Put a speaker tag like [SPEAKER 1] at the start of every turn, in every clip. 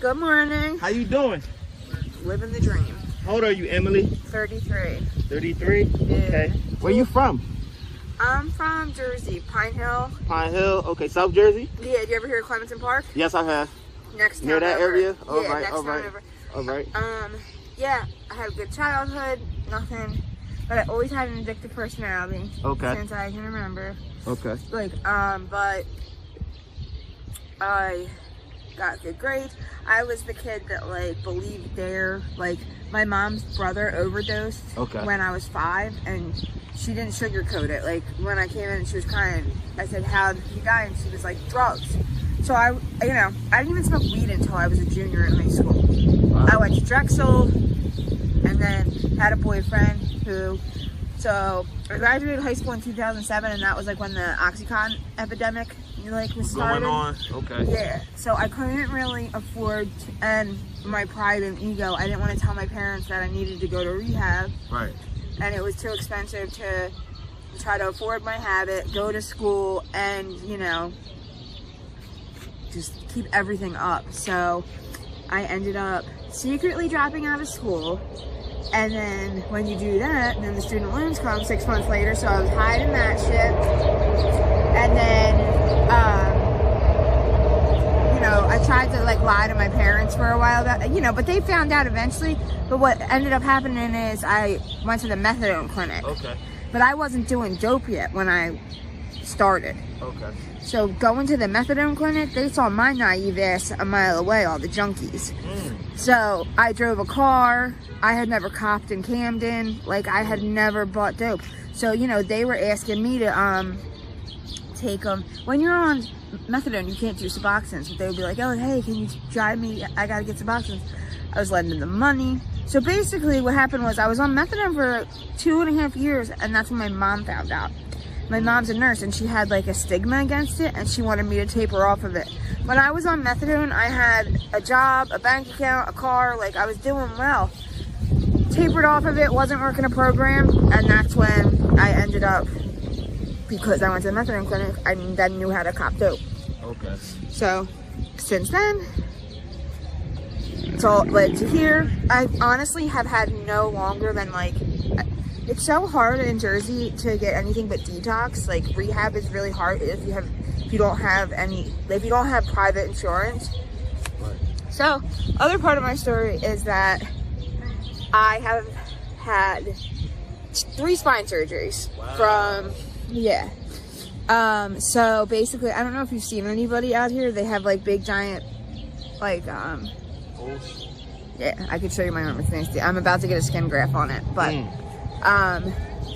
[SPEAKER 1] Good morning.
[SPEAKER 2] How you doing?
[SPEAKER 1] Living the dream.
[SPEAKER 2] How old are you, Emily?
[SPEAKER 1] 33.
[SPEAKER 2] 33?
[SPEAKER 1] Yeah.
[SPEAKER 2] Okay. Where you from?
[SPEAKER 1] I'm from Jersey, Pine Hill.
[SPEAKER 2] Pine Hill. Okay, South Jersey?
[SPEAKER 1] Yeah, did you ever hear of Clementon Park?
[SPEAKER 2] Yes, I have.
[SPEAKER 1] Next town
[SPEAKER 2] Near that
[SPEAKER 1] over.
[SPEAKER 2] area? All
[SPEAKER 1] yeah,
[SPEAKER 2] right,
[SPEAKER 1] next
[SPEAKER 2] all
[SPEAKER 1] town
[SPEAKER 2] right.
[SPEAKER 1] over.
[SPEAKER 2] All right.
[SPEAKER 1] Yeah, I had a good childhood, nothing, but I always had an addictive personality.
[SPEAKER 2] Okay.
[SPEAKER 1] Since I can remember.
[SPEAKER 2] Okay.
[SPEAKER 1] Like, but I got good grades. I was the kid that like believed my mom's brother overdosed when I was 5, and she didn't sugarcoat it. Like when I came in and she was crying, I said, "How did he die?" And she was like, "Drugs." So I didn't even smoke weed until I was a junior in high school. Wow. I went to Drexel and then had a boyfriend so I graduated high school in 2007, and that was like when the Oxycontin epidemic was started.
[SPEAKER 2] Going on. Okay.
[SPEAKER 1] Yeah. So I couldn't really afford, and my pride and ego, I didn't want to tell my parents that I needed to go to rehab.
[SPEAKER 2] Right.
[SPEAKER 1] And it was too expensive to try to afford my habit, go to school, and just keep everything up. So I ended up secretly dropping out of school. And then when you do that, then the student loans come 6 months later. So I was hiding that shit. And then, I tried to lie to my parents for a while, but they found out eventually. But what ended up happening is I went to the methadone clinic. Okay. But I wasn't doing dope yet when I started. Okay. So going to the methadone clinic, they saw my naive ass a mile away, all the junkies. So I drove a car. I had never copped in Camden. I had never bought dope. So, they were asking me to take them. When you're on methadone, you can't do Suboxones. But they would be like, "Oh, hey, can you drive me? I got to get Suboxones." I was lending them money. So basically what happened was I was on methadone for 2.5 years, and that's when my mom found out. My mom's a nurse, and she had a stigma against it, and she wanted me to taper off of it. When I was on methadone, I had a job, a bank account, a car, I was doing well. Tapered off of it, wasn't working a program, and that's when I ended up, because I went to the methadone clinic, I then knew how to cop dope. Okay. So, since then, it's all led to here. I honestly have had no longer than it's so hard in Jersey to get anything but detox. Rehab is really hard if you don't have private insurance. Right. So, other part of my story is that I have had 3 spine surgeries. Wow. So basically, I don't know if you've seen anybody out here. They have big giant
[SPEAKER 2] Holes?
[SPEAKER 1] Yeah, I could show you my arm. It's nasty. I'm about to get a skin graft on it, but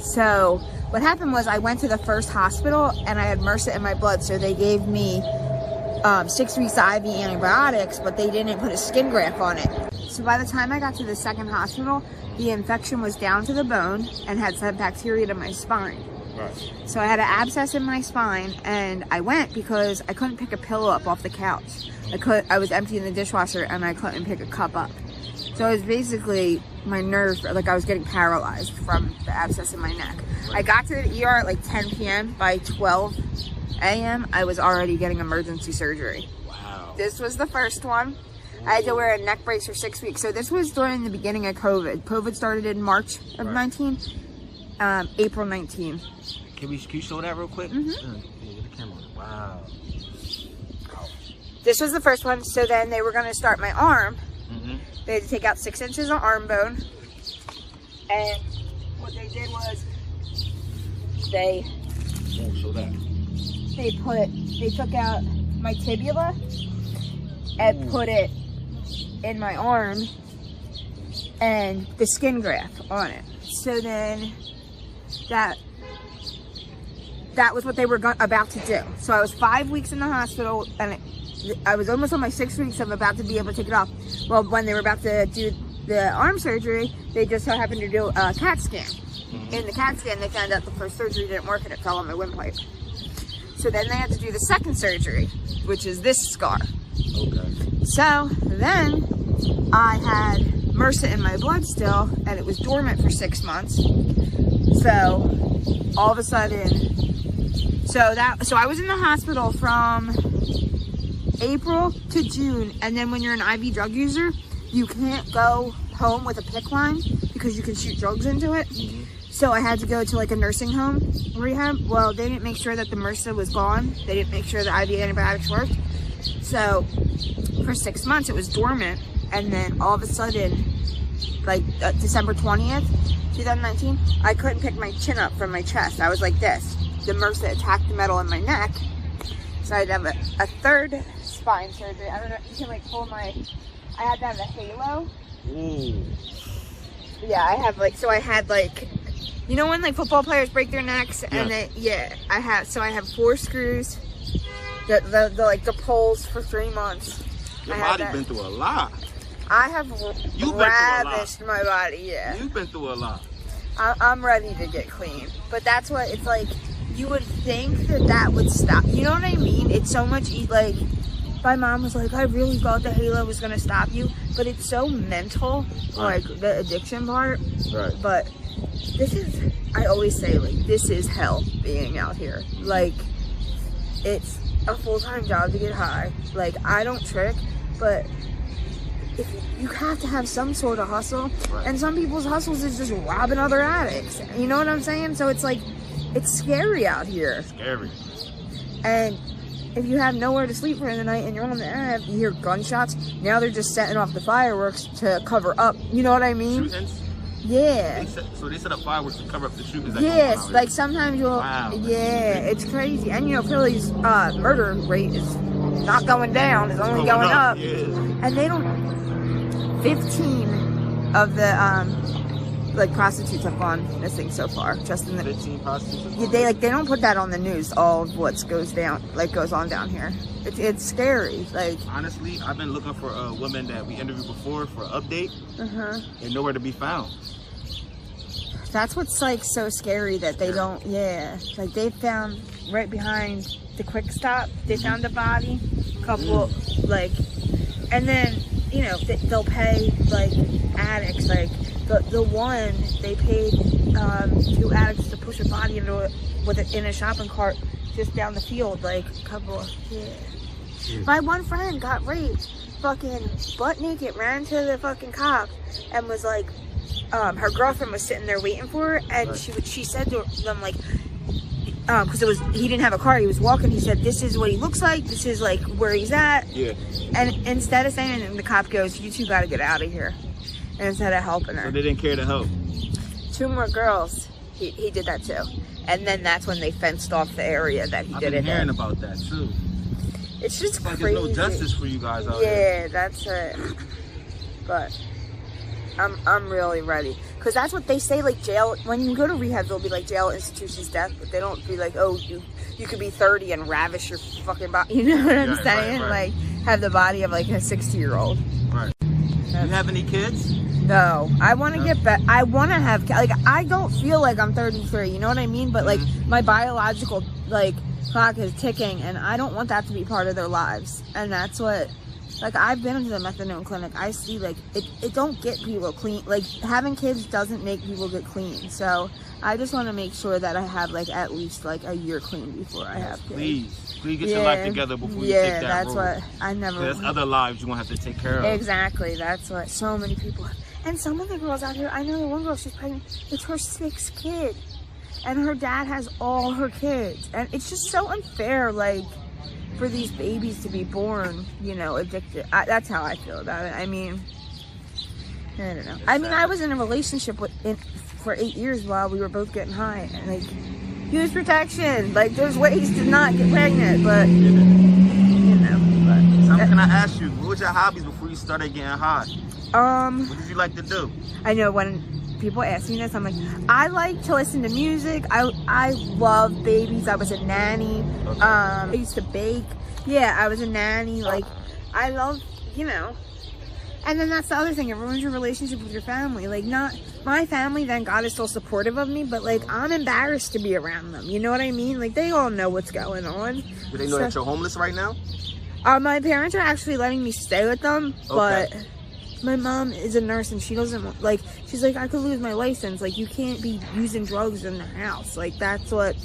[SPEAKER 1] so what happened was I went to the first hospital and I had MRSA in my blood, so they gave me 6 weeks of IV antibiotics, but they didn't put a skin graft on it. So by the time I got to the second hospital, the infection was down to the bone and had some bacteria to my spine. Right. So I had an abscess in my spine, and I went because I couldn't pick a pillow up off the couch. I was emptying the dishwasher and I couldn't pick a cup up. So it was basically my nerves, I was getting paralyzed from the abscess in my neck. I got to the ER at 10 p.m. By 12 a.m. I was already getting emergency surgery. Wow. This was the first one. I had to wear a neck brace for 6 weeks. So this was during the beginning of COVID. COVID started in March of 19, April 19.
[SPEAKER 2] Can you show that real quick?
[SPEAKER 1] Mm-hmm.
[SPEAKER 2] Yeah, get the camera. Wow.
[SPEAKER 1] This was the first one. So then they were going to start my arm. They had to take out 6 inches of arm bone, and what they did was they took out my tibia and put it in my arm and the skin graft on it. So then that was what they were about to do. So I was 5 weeks in the hospital, and I was almost on my 6 weeks of about to be able to take it off. Well, when they were about to do the arm surgery, they just so happened to do a CAT scan. In the CAT scan, they found out the first surgery didn't work and it fell on my windpipe. So then they had to do the second surgery, which is this scar. Okay. So then I had MRSA in my blood still, and it was dormant for 6 months. So all of a sudden, so I was in the hospital from April to June, and then when you're an IV drug user, you can't go home with a PICC line because you can shoot drugs into it. So I had to go to like a nursing home rehab. Well, they didn't make sure that the MRSA was gone. They didn't make sure the IV antibiotics worked. So for 6 months it was dormant, and then all of a sudden, like December 20th, 2019, I couldn't pick my chin up from my chest. I was like this. The MRSA attacked the metal in my neck. So I'd have a third spine surgery. I don't know if you can like pull my, I had to have a halo.
[SPEAKER 2] Ooh.
[SPEAKER 1] Yeah, I have like, so I had like, you know when like football players break their necks and they, yeah, I have 4 screws, the like the poles for 3 months.
[SPEAKER 2] Your body been through a lot.
[SPEAKER 1] I have ravished my body, yeah.
[SPEAKER 2] You've been through a lot.
[SPEAKER 1] I'm ready to get clean. But that's what it's like, you would think that would stop. You know what I mean? It's so much, like, my mom was like, I really thought the halo was going to stop you. But it's so mental, like the addiction part.
[SPEAKER 2] Right.
[SPEAKER 1] But this is, I always say, like, this is hell being out here. Like, it's a full-time job to get high. Like, I don't trick, but if you have to have some sort of hustle, and some people's hustles is just robbing other addicts. You know what I'm saying? So it's like, it's scary out here.
[SPEAKER 2] Scary.
[SPEAKER 1] And if you have nowhere to sleep for the night and you're on the app, you hear gunshots. Now they're just setting off the fireworks to cover up. You know what I mean?
[SPEAKER 2] Shootings?
[SPEAKER 1] Yeah.
[SPEAKER 2] So they set up fireworks to cover up the shootings.
[SPEAKER 1] Yes, like sometimes you'll.
[SPEAKER 2] Wow.
[SPEAKER 1] Yeah, it's crazy. And you know, Philly's murder rate is not going down; it's only going up.
[SPEAKER 2] Yeah.
[SPEAKER 1] And they don't. 15 of the like prostitutes have gone missing so far, just in the
[SPEAKER 2] 15 prostitutes.
[SPEAKER 1] Yeah, they don't put that on the news. All of what goes on down here. It's scary. Like,
[SPEAKER 2] honestly, I've been looking for women that we interviewed before for an update, and nowhere to be found.
[SPEAKER 1] That's what's like so scary that they don't. Yeah, like they found right behind the Quick Stop. They found a body, couple like, and then you know they'll pay like addicts like. The one, they paid 2 addicts to push a body into it in a shopping cart just down the field, like a couple of, My one friend got raped, fucking butt naked, ran to the fucking cop, and was like, her girlfriend was sitting there waiting for her, and she said to them like, because he didn't have a car, he was walking, he said, this is what he looks like, this is like where he's at. Yeah. And instead of saying anything, the cop goes, you two gotta get out of here. Instead of helping her.
[SPEAKER 2] So they didn't care to help.
[SPEAKER 1] 2 more girls, he did that too. And then that's when they fenced off the area that he did it in.
[SPEAKER 2] I've been hearing about that too.
[SPEAKER 1] It's just
[SPEAKER 2] like
[SPEAKER 1] crazy.
[SPEAKER 2] There's no justice for you guys out there.
[SPEAKER 1] Yeah, that's it. But I'm really ready. Because that's what they say, like jail, when you go to rehab, they'll be like jail institution's death, but they don't be like, oh, you could be 30 and ravish your fucking body. You know what I'm saying?
[SPEAKER 2] Right.
[SPEAKER 1] Like, have the body of like a 60-year-old.
[SPEAKER 2] Right. Do you have any kids?
[SPEAKER 1] No, I want to get back. I want to have, like, I don't feel like I'm 33, you know what I mean? But like my biological like clock is ticking, and I don't want that to be part of their lives. And that's what, like, I've been into the methadone clinic. I see like it don't get people clean. Like, having kids doesn't make people get clean. So I just want to make sure that I have like at least like a year clean before I have kids.
[SPEAKER 2] Please get your life together before you take that
[SPEAKER 1] that's
[SPEAKER 2] road.
[SPEAKER 1] What I never.
[SPEAKER 2] There's other lives you're gonna have to take care of.
[SPEAKER 1] Exactly. That's what so many people have. And some of the girls out here, I know one girl, she's pregnant. It's her 6th kid, and her dad has all her kids, and it's just so unfair. Like, for these babies to be born, you know, addicted. That's how I feel about it. I mean, I don't know. I mean, I was in a relationship for 8 years while we were both getting high, and like, use protection. Like, there's ways to not get pregnant, but you know.
[SPEAKER 2] So can I ask you, what was your hobbies before you started getting high? What did you like to do?
[SPEAKER 1] I know when people ask me this, I'm like, I like to listen to music. I love babies. I was a nanny. Okay. I used to bake. Yeah, I was a nanny. Like, I love, you know. And then that's the other thing. It ruins your relationship with your family. Like, not my family, thank God, is still supportive of me, but like, I'm embarrassed to be around them. You know what I mean? Like, they all know what's going on.
[SPEAKER 2] Do they know that you're homeless right now?
[SPEAKER 1] My parents are actually letting me stay with them, but my mom is a nurse, and she doesn't, like, she's like, I could lose my license. Like, you can't be using drugs in the house. Like, that's what,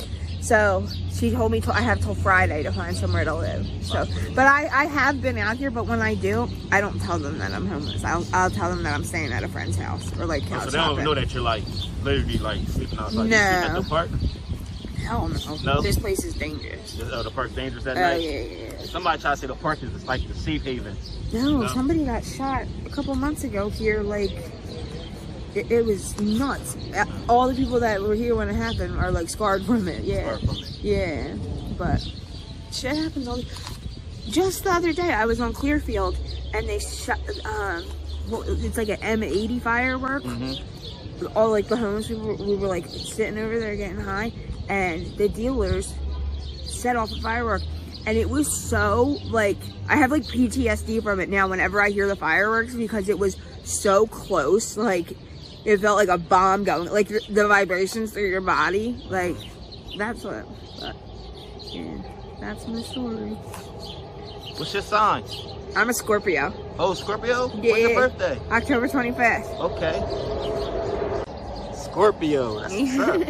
[SPEAKER 1] So she told me I have till Friday to find somewhere to live. So, but I have been out here, but when I do, I don't tell them that I'm homeless. I'll tell them that I'm staying at a friend's house or like couch
[SPEAKER 2] so they don't even know that you're like literally like sleeping outside.
[SPEAKER 1] No.
[SPEAKER 2] You sleep at the park?
[SPEAKER 1] Hell no.
[SPEAKER 2] No?
[SPEAKER 1] This place is dangerous.
[SPEAKER 2] The park's dangerous at night?
[SPEAKER 1] Yeah.
[SPEAKER 2] Somebody tried to say the park is like the safe haven.
[SPEAKER 1] No, somebody got shot a couple months ago here, like, it was nuts. All the people that were here when it happened are like scarred from it. Yeah. Yeah. But shit happens all the... Just the other day, I was on Clearfield and they shot, it's like an M80 firework. All like the homeless people, we were like sitting over there getting high, and the dealers set off a firework. And it was so, like, I have like PTSD from it now whenever I hear the fireworks, because it was so close. Like, it felt like a bomb going, like the vibrations through your body. Like, that's what, but yeah, that's my story.
[SPEAKER 2] What's your sign?
[SPEAKER 1] I'm a Scorpio.
[SPEAKER 2] Oh, Scorpio?
[SPEAKER 1] Yeah.
[SPEAKER 2] When's your birthday?
[SPEAKER 1] October 25th.
[SPEAKER 2] Okay. Scorpio, that's what's up.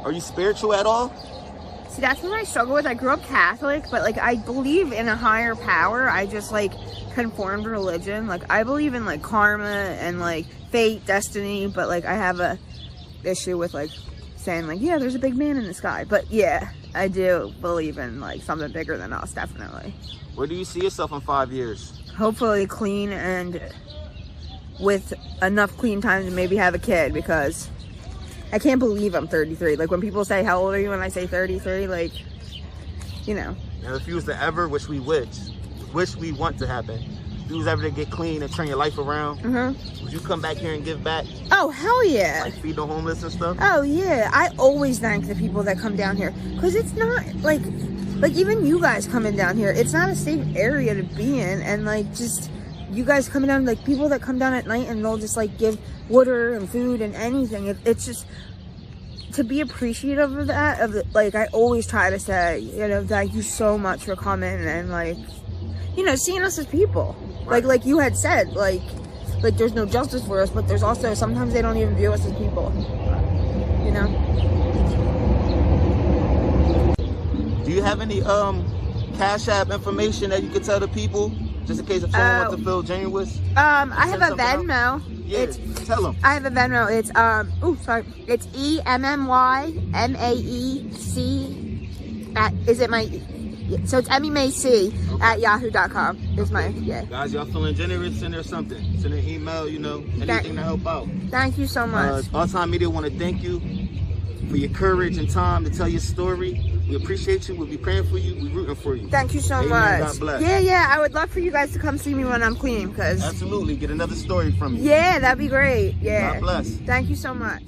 [SPEAKER 2] Are you spiritual at all?
[SPEAKER 1] See, that's what I struggle with. I grew up Catholic, but like I believe in a higher power. I just like conformed religion. Like I believe in like karma and like fate, destiny, but like I have a issue with like saying like, yeah, there's a big man in the sky. But yeah, I do believe in like something bigger than us, definitely.
[SPEAKER 2] Where do you see yourself in 5 years?
[SPEAKER 1] Hopefully clean and with enough clean time to maybe have a kid, because I can't believe I'm 33. Like when people say, how old are you, when I say 33, like, you know.
[SPEAKER 2] And if you was to ever, which we want to happen, if you was ever to get clean and turn your life around, would you come back here and give back?
[SPEAKER 1] Oh, hell yeah.
[SPEAKER 2] Like feed the homeless and stuff?
[SPEAKER 1] Oh, yeah. I always thank the people that come down here, because it's not, like even you guys coming down here, it's not a safe area to be in, and like just you guys coming down, like people that come down at night and they'll just like give water and food and anything. It's just to be appreciative of that, like I always try to say, you know, thank you so much for coming and like, you know, seeing us as people. Right. Like you had said, like there's no justice for us, but there's also sometimes they don't even view us as people, you know.
[SPEAKER 2] Do you have any Cash App information that you could tell the people, just in case if someone wants to feel generous?
[SPEAKER 1] I have a Venmo.
[SPEAKER 2] Yeah, tell them.
[SPEAKER 1] I have a Venmo. It's it's EMMYMAEC at, is it my, so it's MEMAC at yahoo.com is my, yeah.
[SPEAKER 2] Guys, y'all feeling generous, send her something. Send her an email, you know, anything to help out.
[SPEAKER 1] Thank you so much.
[SPEAKER 2] All Time Media want to thank you for your courage and time to tell your story. We appreciate you. We'll be praying for you. We're rooting for you.
[SPEAKER 1] Thank you so much. God bless. Yeah. I would love for you guys to come see me when I'm clean, because
[SPEAKER 2] absolutely, get another story from you.
[SPEAKER 1] Yeah, that'd be great. Yeah.
[SPEAKER 2] God bless.
[SPEAKER 1] Thank you so much.